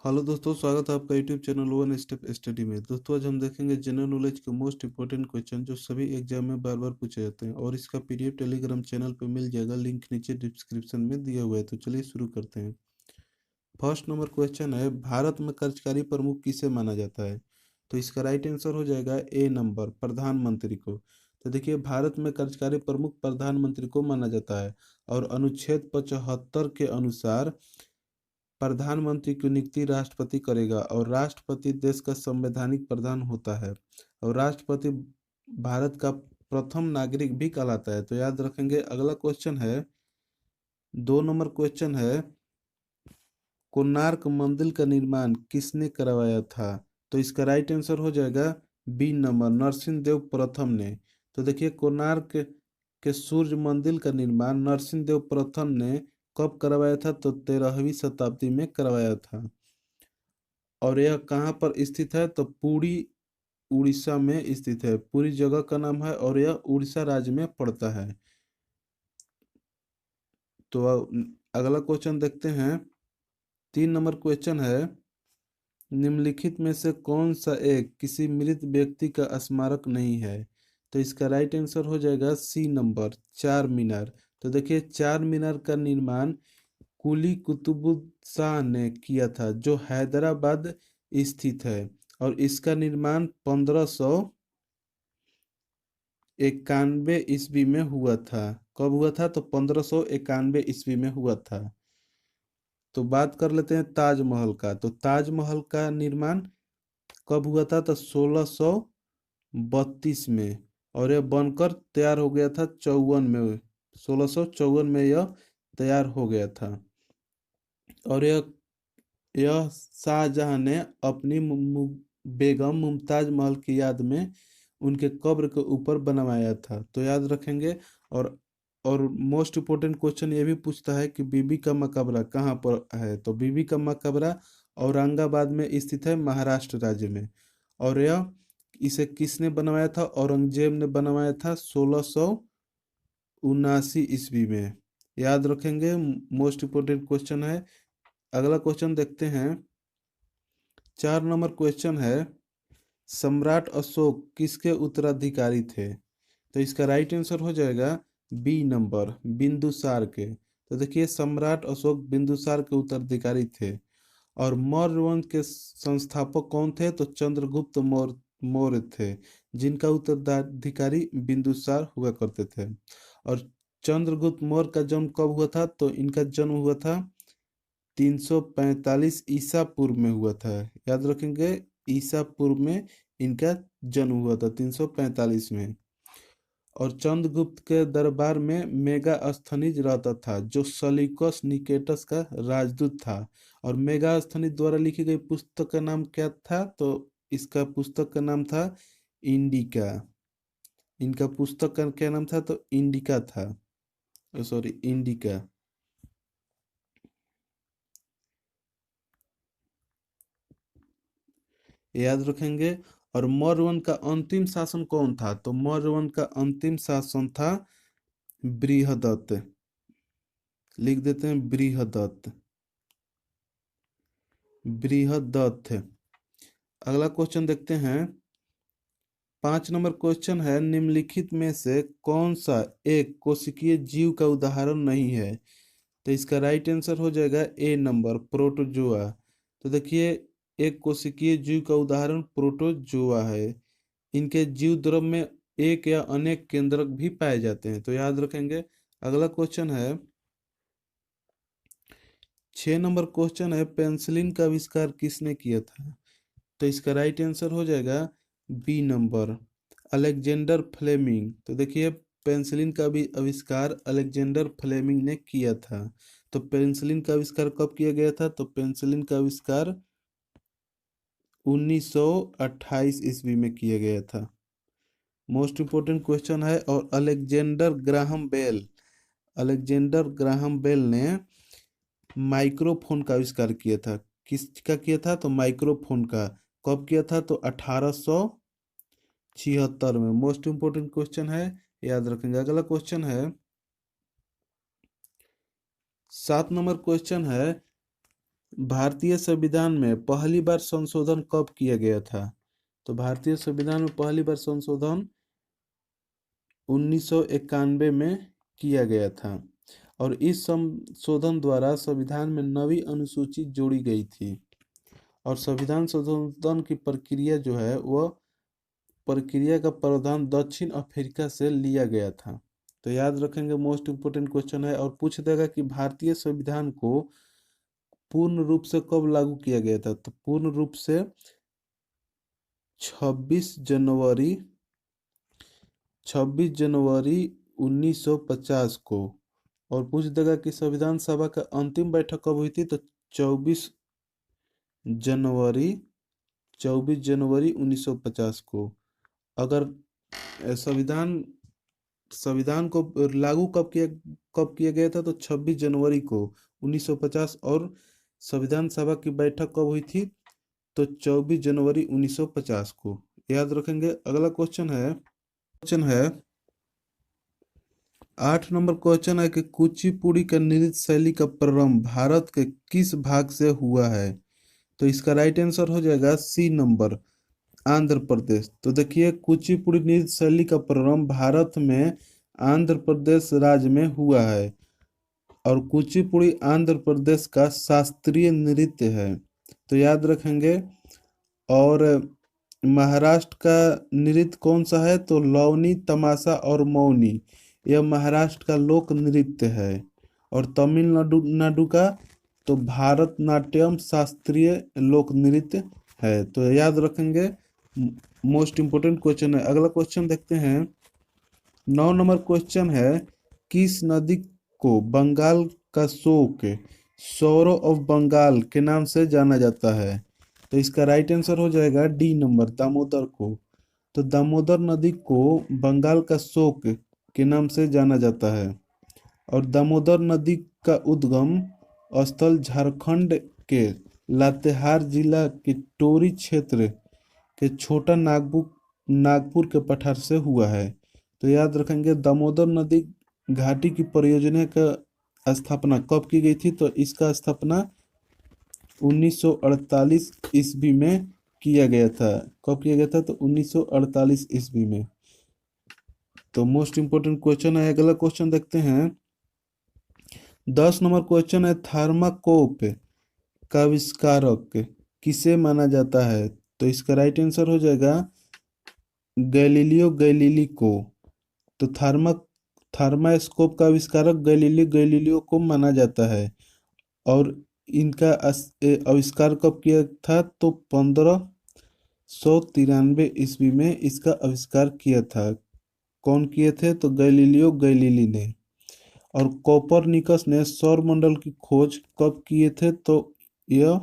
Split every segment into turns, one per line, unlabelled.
Hello दोस्तों, स्वागत है आपका YouTube channel one step study में। दोस्तों, आज हम देखेंगे जनरल नॉलेज के मोस्ट इंपॉर्टेंट क्वेश्चन जो सभी एग्जाम में बार बार पूछे जाते हैं, और इसका पीडीएफ टेलीग्राम चैनल पे मिल जाएगा। लिंक नीचे डिस्क्रिप्शन में दिया हुआ है। तो चलिए शुरू करते हैं। फर्स्ट नंबर क्वेश्चन है, भारत में कार्यकारी प्रमुख किसे माना जाता है? तो इसका राइट आंसर हो जाएगा ए नंबर, प्रधानमंत्री को। तो देखिए, भारत में कार्यकारी प्रमुख प्रधानमंत्री को माना जाता है, और अनुच्छेद 75 के अनुसार प्रधानमंत्री की नियुक्ति राष्ट्रपति करेगा, और राष्ट्रपति देश का संवैधानिक प्रधान होता है, और राष्ट्रपति भारत का प्रथम नागरिक भी कहलाता है। तो याद रखेंगे। अगला क्वेश्चन है, 2 नंबर क्वेश्चन है, कोणार्क मंदिर का निर्माण किसने करवाया था? तो इसका राइट आंसर हो जाएगा बी नंबर, नरसिंह देव प्रथम ने। तो देखिए, कोणार्क के सूर्य मंदिर का निर्माण नरसिंह देव प्रथम ने कब करवाया था? तो 13वीं शताब्दी में करवाया था। और यह कहाँ पर स्थित है? तो पुरी, उड़ीसा में स्थित है। पूरी जगह का नाम है, और यह उड़ीसा राज्य में पड़ता है। तो अगला क्वेश्चन देखते हैं। 3 नंबर क्वेश्चन है, निम्नलिखित में से कौन सा एक किसी मृत व्यक्ति का स्मारक नहीं है? तो इसका राइट आंसर हो जाएगा सी नंबर, चार मीनार। तो देखिए, चार मीनार का निर्माण कुली कुतुबुद्दीन ने किया था, जो हैदराबाद स्थित है, और इसका निर्माण 1591 ईस्वी में हुआ था। कब हुआ था? तो 1591 ईस्वी में हुआ था। तो बात कर लेते हैं ताजमहल का। तो ताजमहल का निर्माण कब हुआ था? तो 1632 में, और यह बनकर तैयार हो गया था 54 में। 1654 में यह तैयार हो गया था। और यह शाहजहां ने अपनी बेगम मुमताज महल की याद में उनके कब्र के ऊपर बनवाया था। तो याद रखेंगे। और और मोस्ट इम्पोर्टेंट क्वेश्चन ये भी पूछता है कि बीबी का मकबरा कहाँ पर है? तो बीबी का मकबरा औरंगाबाद में स्थित है, महाराष्ट्र राज्य में। और यह इसे किसने बनवाया था? औरंगजेब ने बनवाया था 1679 ईस्वी में। याद रखेंगे, मोस्ट इम्पोर्टेंट क्वेश्चन है। अगला क्वेश्चन देखते हैं। 4 नंबर क्वेश्चन है, सम्राट अशोक किसके उत्तराधिकारी थे? तो इसका राइट आंसर हो जाएगा बी नंबर, बिंदुसार के। तो देखिए, सम्राट अशोक बिंदुसार के उत्तराधिकारी थे। और मौर्य वंश के संस्थापक कौन थे? तो चंद्रगुप्त मौर्य थे, जिनका उत्तराधिकारी बिंदुसार हुआ करते थे। और चंद्रगुप्त मौर्य का जन्म कब हुआ था? तो इनका जन्म हुआ था 345 ईसा पूर्व में हुआ था। याद रखेंगे, ईसा पूर्व में इनका जन्म हुआ था 345 में। और चंद्रगुप्त के दरबार में मेगास्थनीज रहता था, जो सलीकस निकेटस का राजदूत था। और मेगास्थनीज द्वारा लिखी गई पुस्तक का नाम क्या था? तो इसका पुस्तक का नाम था इंडिका। इनका पुस्तक का क्या नाम था? तो इंडिका था। Sorry, indica. याद रखेंगे। और मौर्य वंश का अंतिम शासन कौन था? तो मौर्य वंश का अंतिम शासन था बृहदत्त। लिख देते हैं बृहदत्त, बृहदत्त। अगला क्वेश्चन देखते हैं। 5 नंबर क्वेश्चन है, निम्नलिखित में से कौन सा एक कोशिकीय जीव का उदाहरण नहीं है? तो इसका राइट आंसर हो जाएगा ए नंबर, प्रोटोजोआ। तो देखिए, एक कोशिकीय जीव का उदाहरण प्रोटोजोआ है। इनके जीव द्रव में एक या अनेक केंद्रक भी पाए जाते हैं। तो याद रखेंगे। अगला क्वेश्चन है, 6 नंबर क्वेश्चन है, पेंसिलिन का आविष्कार किसने किया था? तो इसका राइट आंसर हो जाएगा बी नंबर, अलेक्जेंडर फ्लेमिंग। तो देखिए, पेंसिलिन का भी आविष्कार अलेक्जेंडर फ्लेमिंग ने किया था। तो पेंसिलिन का आविष्कार कब किया गया था? तो पेंसिलिन का आविष्कार 1928 ईस्वी में किया गया था। मोस्ट इंपोर्टेंट क्वेश्चन है। और अलेक्जेंडर ग्राहम बेल ने माइक्रोफोन का आविष्कार किया था। किसका किया था? तो माइक्रोफोन का। कब किया था? तो 1876 में। मोस्ट इंपोर्टेंट क्वेश्चन है, याद रखेंगे। अगला क्वेश्चन है, 7 नंबर क्वेश्चन है, भारतीय संविधान में पहली बार संशोधन कब किया गया था? तो भारतीय संविधान में पहली बार संशोधन 1991 में किया गया था और इस संशोधन द्वारा संविधान में नवी अनुसूची जोड़ी गई थी। और संविधान संशोधन की प्रक्रिया जो है वह प्रक्रिया का प्रावधान दक्षिण अफ्रीका से लिया गया था। तो याद रखेंगे, मोस्ट इम्पोर्टेंट क्वेश्चन है। और पूछ देगा कि भारतीय संविधान को पूर्ण रूप से कब लागू किया गया था? तो पूर्ण रूप से 26 जनवरी 1950 को। और पूछ देगा कि संविधान सभा का अंतिम बैठक कब हुई थी? तो 24 जनवरी 1950 को। अगर संविधान संविधान को लागू कब किया गया था? तो 26 जनवरी को 1950। और संविधान सभा की बैठक कब हुई थी? तो 24 जनवरी 1950 को। याद रखेंगे। अगला क्वेश्चन है 8 नंबर क्वेश्चन है कि कुचिपुड़ी का नृत्य शैली का प्रारंभ भारत के किस भाग से हुआ है? तो इसका राइट आंसर हो जाएगा सी नंबर, आंध्र प्रदेश। तो देखिए, कुचिपुड़ी नृत्य शैली का प्रारंभ भारत में आंध्र प्रदेश राज्य में हुआ है और कुचिपुड़ी आंध्र प्रदेश का शास्त्रीय नृत्य है। तो याद रखेंगे। और महाराष्ट्र का नृत्य कौन सा है? तो लवनी, तमाशा और मौनी, यह महाराष्ट्र का लोक नृत्य है। और तमिलनाडु नाडु का तो भारतनाट्यम शास्त्रीय लोक नृत्य है। तो याद रखेंगे, मोस्ट इम्पोर्टेंट क्वेश्चन है। अगला क्वेश्चन देखते हैं। 9 नंबर क्वेश्चन है, किस नदी को बंगाल का शोक सौरो ऑफ बंगाल के नाम से जाना जाता है? तो इसका राइट आंसर हो जाएगा डी नंबर, दामोदर को। तो दामोदर नदी को बंगाल का शोक के नाम से जाना जाता है। और दामोदर नदी का उद्गम स्थल झारखंड के लातेहार जिला के टोरी क्षेत्र के छोटा नागपुर के पठार से हुआ है। तो याद रखेंगे, दामोदर नदी घाटी की परियोजना का स्थापना कब की गई थी? तो इसका स्थापना 1948 ईस्वी में किया गया था। कब किया गया था? तो 1948 ईस्वी में। तो मोस्ट इम्पोर्टेंट क्वेश्चन है। अगला क्वेश्चन देखते हैं। 10 नंबर क्वेश्चन है, थर्माकोप का आविष्कारक किसे माना जाता है? तो इसका राइट आंसर हो जाएगा गैलीलियो गैलीली को। तो थर्मास्कोप का आविष्कारक गैलीलियो गैलीलियो को माना जाता है। और इनका आविष्कार कब किया था? तो 1593 ईस्वी में इसका आविष्कार किया था। कौन किए थे? तो गैलीलियो गैलीली ने। और कोपरनिकस ने सौरमंडल की खोज कब किए थे? तो यह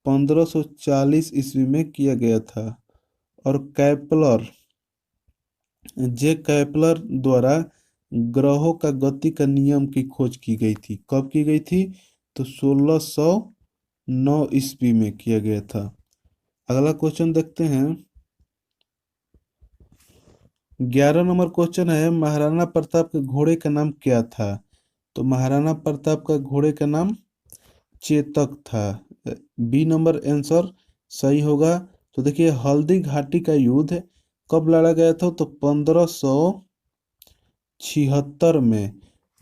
1540 ईस्वी में किया गया था। और कैपलर द्वारा ग्रहों का गति का नियम की खोज की गई थी। कब की गई थी? तो 1609 ईस्वी में किया गया था। अगला क्वेश्चन देखते हैं। 11 नंबर क्वेश्चन है, महाराणा प्रताप के घोड़े का नाम क्या था? तो महाराणा प्रताप का घोड़े का नाम चेतक था। बी नंबर आंसर सही होगा। तो देखिए, हल्दी घाटी का युद्ध कब लड़ा गया था? तो 1576 में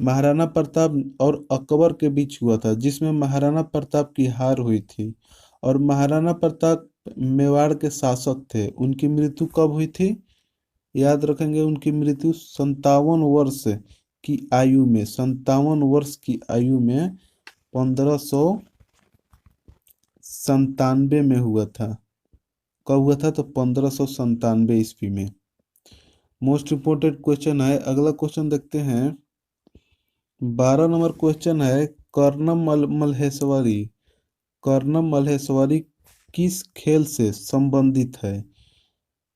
महाराणा प्रताप और अकबर के बीच हुआ था, जिसमें महाराणा प्रताप की हार हुई थी। और महाराणा प्रताप मेवाड़ के शासक थे। उनकी मृत्यु कब हुई थी? याद रखेंगे, उनकी मृत्यु 57 वर्ष की आयु में 1597 में हुआ था। कब हुआ था? तो 1597 ईस्वी में। मोस्ट इम्पोर्टेंट क्वेश्चन है। अगला क्वेश्चन देखते हैं। 12 नंबर क्वेश्चन है, कर्णम मल्लेश्वरी किस खेल से संबंधित है?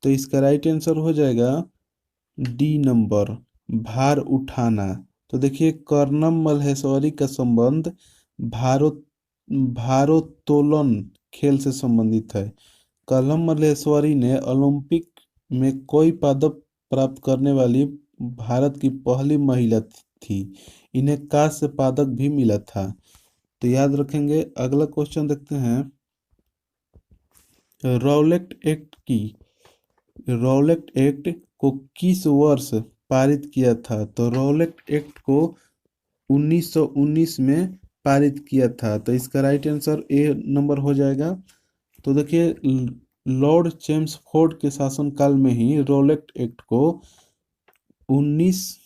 तो इसका राइट आंसर हो जाएगा डी नंबर, भार उठाना। तो देखिए, कर्णम मल्लेश्वरी का संबंध भारोत्तोलन खेल से संबंधित है। कर्णम मल्लेश्वरी ने ओलंपिक में कोई पदक प्राप्त करने वाली भारत की पहली महिला थी। इन्हें कांस्य पदक भी मिला था। तो याद रखेंगे। अगला क्वेश्चन देखते हैं, रॉलेट एक्ट को किस वर्ष पारित किया था? तो रॉलेट एक्ट को 1919 में पारित किया था। तो इसका राइट आंसर ए नंबर हो जाएगा। तो देखिए, लॉर्ड चेम्सफोर्ड के शासनकाल में ही रॉलेट एक्ट को 19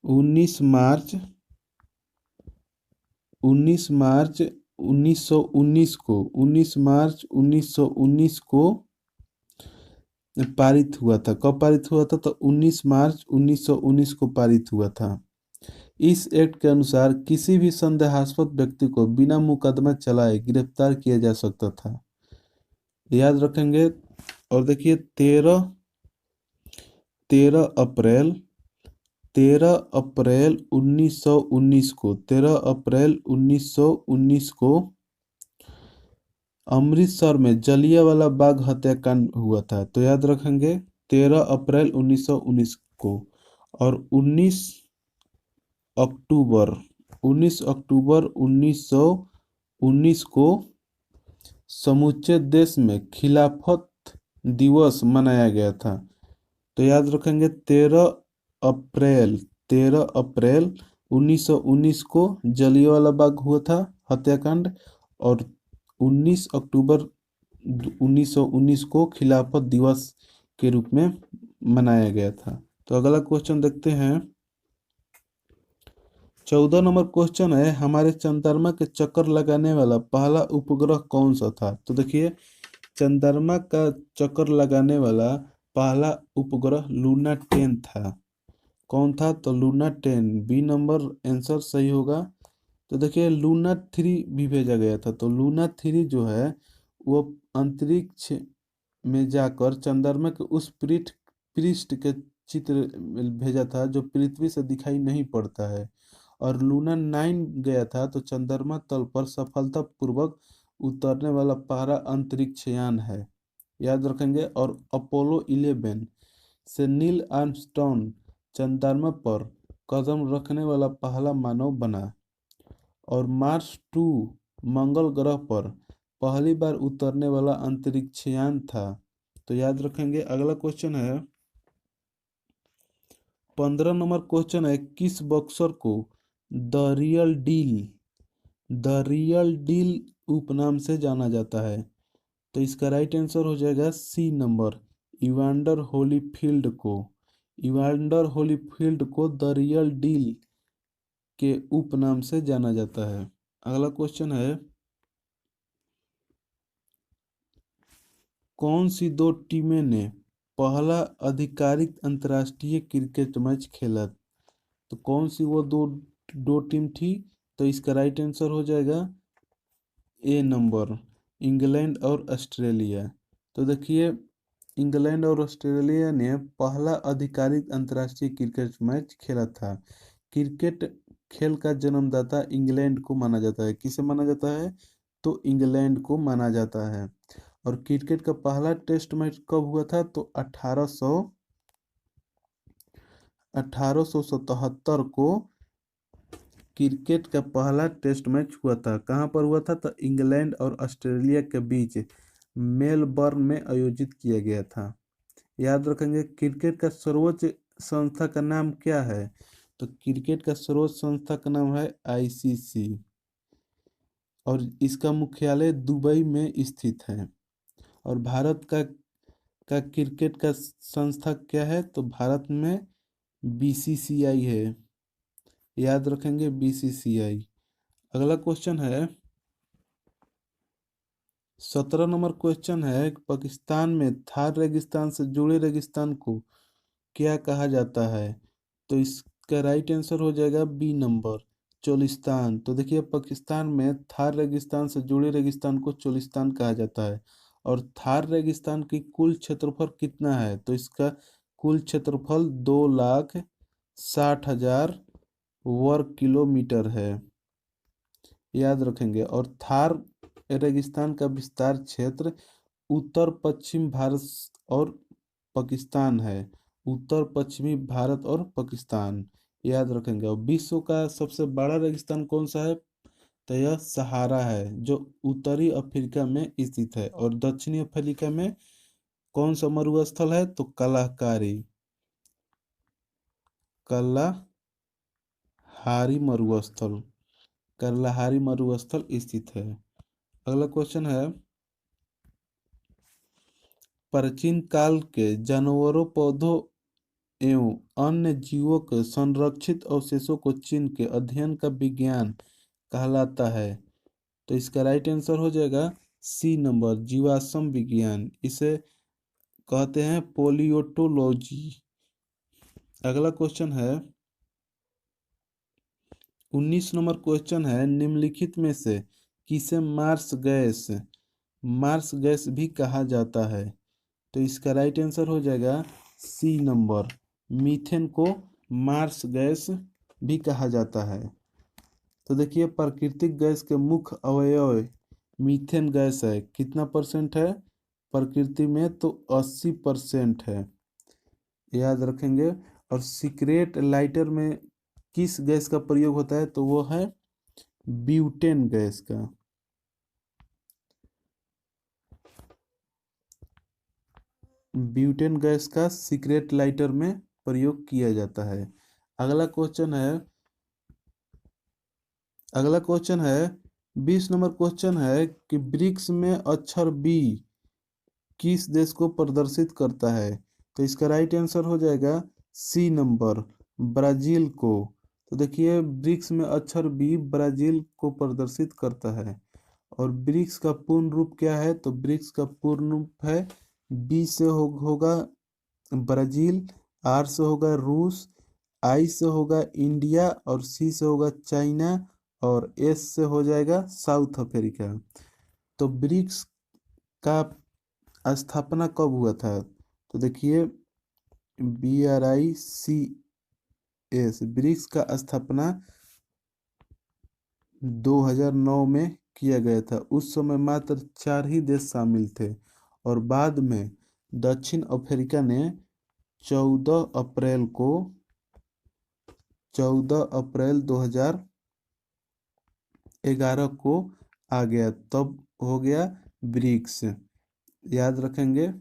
19 मार्च 19 मार्च 1919 को 19 मार्च 1919 को पारित हुआ था। कब पारित हुआ था? तो 19 मार्च 1919 को पारित हुआ था। इस एक्ट के अनुसार किसी भी संदेहास्पद व्यक्ति को बिना मुकदमा चलाए गिरफ्तार किया जा सकता था। याद रखेंगे। और देखिए, 13 अप्रैल 1919 को 13 अप्रैल 1919 को अमृतसर में जलियांवाला बाग हत्याकांड हुआ था। तो याद रखेंगे, 13 अप्रैल 1919 को। और 19 अक्टूबर 1919 को समूचे देश में खिलाफत दिवस मनाया गया था। तो याद रखेंगे, 13 अप्रैल 1919 को जलियांवाला बाग हुआ था हत्याकांड, और 19 अक्टूबर 1919 को खिलाफत दिवस के रूप में मनाया गया था। तो अगला क्वेश्चन देखते हैं। 14 नंबर क्वेश्चन है, हमारे चंद्रमा के चक्कर लगाने वाला पहला उपग्रह कौन सा था? तो देखिए, चंद्रमा का चक्कर लगाने वाला पहला उपग्रह लूना 10 था। कौन था? तो लूना 10, बी नंबर आंसर सही होगा। तो देखिए, लूना 3 भी भेजा गया था। तो लूना 3 जो है वो अंतरिक्ष में जाकर चंद्रमा के उस पृष्ठ के चित्र भेजा था जो पृथ्वी से दिखाई नहीं पड़ता है। और लूना 9 गया था तो चंद्रमा तल पर सफलतापूर्वक उतरने वाला पहला अंतरिक्ष यान है। याद रखेंगे। और अपोलो 11 से नील आर्मस्ट्रॉन्ग चंद्रमा पर कदम रखने वाला पहला मानव बना। और मार्स 2 मंगल ग्रह पर पहली बार उतरने वाला अंतरिक्षयान था। तो याद रखेंगे। अगला क्वेश्चन है, 15 नंबर क्वेश्चन है, किस बॉक्सर को द रियल डील उपनाम से जाना जाता है? तो इसका राइट आंसर हो जाएगा सी नंबर, इवांडर होलीफील्ड को द रियल डील के उपनाम से जाना जाता है। अगला क्वेश्चन है, कौन सी दो टीमें ने पहला आधिकारिक अंतर्राष्ट्रीय क्रिकेट मैच खेला? तो कौन सी वो दो टीम थी? तो इसका राइट आंसर हो जाएगा ए नंबर, इंग्लैंड और ऑस्ट्रेलिया। तो देखिए, इंग्लैंड और ऑस्ट्रेलिया ने पहला आधिकारिक अंतर्राष्ट्रीय क्रिकेट मैच खेला था। क्रिकेट खेल का जन्मदाता इंग्लैंड को माना जाता है। किसे माना जाता है? तो इंग्लैंड को माना जाता है। और क्रिकेट का पहला टेस्ट मैच कब हुआ था? तो 1877 को क्रिकेट का पहला टेस्ट मैच हुआ था। कहाँ पर हुआ था? तो इंग्लैंड और ऑस्ट्रेलिया के बीच मेलबर्न में आयोजित किया गया था। याद रखेंगे। क्रिकेट का सर्वोच्च संस्था का नाम क्या है? तो क्रिकेट का सर्वोच्च संस्था का नाम है आईसीसी, और इसका मुख्यालय दुबई में स्थित है। और भारत का क्रिकेट का संस्था क्या है? तो भारत में बीसीसीआई है। याद रखेंगे, बीसीसीआई। अगला क्वेश्चन है, 17 नंबर क्वेश्चन है, पाकिस्तान में थार रेगिस्तान से जुड़े रेगिस्तान को क्या कहा जाता है? तो इसका राइट आंसर हो जाएगा बी नंबर, चोलिस्तान। तो देखिए, पाकिस्तान में थार रेगिस्तान से जुड़े रेगिस्तान को चोलिस्तान कहा जाता है। और थार रेगिस्तान की कुल क्षेत्रफल कितना है? तो इसका कुल क्षेत्रफल 2,60,000 वर्ग किलोमीटर है। याद रखेंगे। और थार रेगिस्तान का विस्तार क्षेत्र उत्तर पश्चिम भारत और पाकिस्तान है। उत्तर पश्चिमी भारत और पाकिस्तान। याद रखेंगे। और विश्व का सबसे बड़ा रेगिस्तान कौन सा है? तो यह सहारा है जो उत्तरी अफ्रीका में स्थित है। और दक्षिणी अफ्रीका में कौन सा मरुस्थल है? तो कलाहारी मरुस्थल, कलाहारी मरुस्थल स्थित है। अगला क्वेश्चन है, प्राचीन काल के जानवरों, पौधों एवं अन्य जीवों के संरक्षित अवशेषों को चिन्ह के अध्ययन का विज्ञान कहलाता है। तो इसका राइट आंसर हो जाएगा सी नंबर, जीवाश्म विज्ञान। इसे कहते हैं पोलियोटोलॉजी। अगला क्वेश्चन है, 19 नंबर क्वेश्चन है, निम्नलिखित में से किसे मार्स गैस भी कहा जाता है? तो इसका राइट आंसर हो जाएगा सी नंबर, मीथेन को मार्स गैस भी कहा जाता है। तो देखिए, प्राकृतिक गैस के मुख्य अवयव मीथेन गैस है। कितना परसेंट है प्रकृति में? तो 80% है, याद रखेंगे। और सीक्रेट लाइटर में किस गैस का प्रयोग होता है? तो वो है ब्यूटेन गैस का। ब्यूटेन गैस का सीक्रेट लाइटर में प्रयोग किया जाता है। अगला क्वेश्चन है, अगला क्वेश्चन है 20 नंबर क्वेश्चन है कि ब्रिक्स में अक्षर बी किस देश को प्रदर्शित करता है? तो इसका राइट आंसर हो जाएगा सी नंबर, ब्राजील को। तो देखिए, ब्रिक्स में अक्षर बी ब्राजील को प्रदर्शित करता है। और ब्रिक्स का पूर्ण रूप क्या है? तो ब्रिक्स का पूर्ण रूप है, बी से होगा ब्राजील, आर से होगा रूस, आई से होगा इंडिया, और सी से होगा चाइना, और एस से हो जाएगा साउथ अफ्रीका। तो ब्रिक्स का स्थापना कब हुआ था? तो देखिए, BRICS, ब्रिक्स का स्थापना 2009 में किया गया था। उस समय मात्र 4 ही देश शामिल थे। और बाद में दक्षिण अफ्रीका ने 14 अप्रैल को 2011 को आ गया, तब हो गया ब्रिक्स। याद रखेंगे।